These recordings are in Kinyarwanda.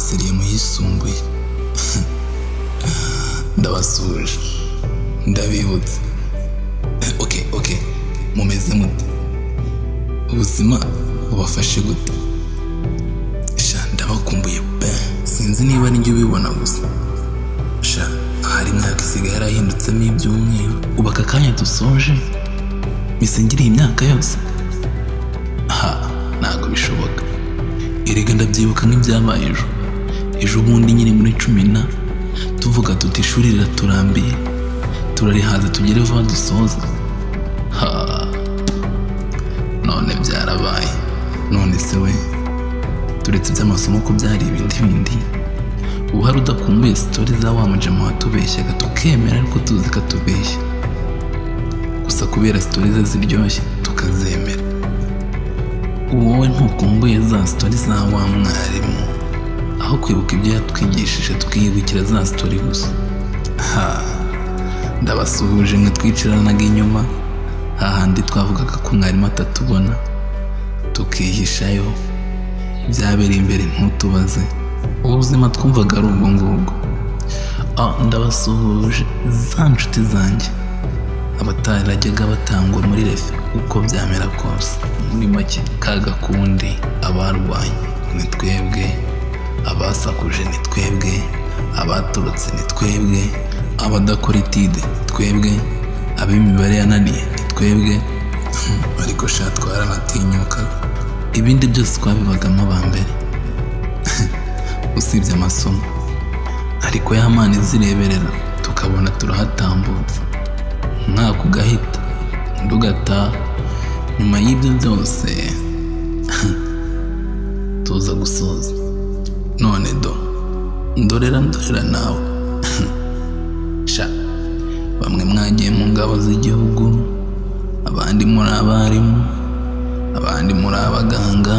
twasiriye mu yisumbuye ndabasuje ndabibutse okay mumeze mute ubuzima bubafashe gute sha ndabakumbuye sinzi niba ari njye ubibona gusa sha hari imyaka isigaye yarahindutsemo ibyumweru ubu aka kanya dusoje misengiriye imyaka yose ntabwo bishoboka erega ndabyibuka nk'ibyabaye ejo bundi nyine muri 10 tuvuga tuti ishuri riraturambiye turarihaza tugere vuba dusoza none byarabaye none se we turetse iby'amasomo ko byari ibindi ubu hari udakumbuye sitori za wa mujama watubeshyaga tukemera ariko tuzi ko atubeshya gusa kubera sitori ze ziryoshye tukazemera wowe ntukumbuye za sitori za wa mwarimu aho kwibuka ibyo yatwigishije tukiyibukira za sitori gusa ndabasuhuje mwe twicaranaga inyuma hahandi twavugaga ko mwarimu atatubona tukihishayo byabereye imbere ntutubaze ubuzima twumvaga ari ubwo ngubwo ndabasuhuje za nshuti zanjye abatarajyaga batangwa muri refe uko byamera kose muri make kaga kundi abarwanye ni twebwe abasakuje ni twebwe abaturutse ni twebwe abadakora itide ni twebwe ab'imibare yananiye ni twebwe ariko sha twaranatinyuka ibindi byose twabibagamo abambere usibye amasomo ariko y'amana izireberera tukabona turahatambutse mwaka ugahita ndugataha nyuma y'ibyo byose tuza gusoza none ndorera nawe sha bamwe mwagiye mu ngabo z'igihugu abandi muri abarimu abandi muri abaganga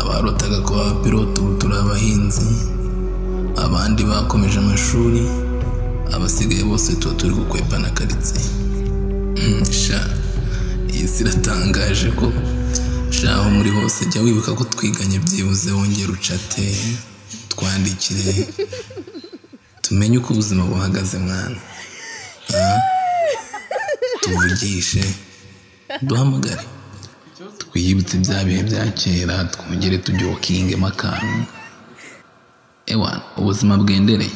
abarotaga kuba abapilote ubu turi abahinzi abandi bakomeje amashuri abasigaye bose tuba turi gukwepana karitsiye sha iyi si iratangaje ko sha aho muri hose jya wibuka ko twiganye byibuze wongera ucate twandikire tumenye uko ubuzima buhagaze mwana tuvugishe duhamagare twiyibutse bya bihe bya kera twongere tubyokingemo akantu ewana ubuzima bwendereye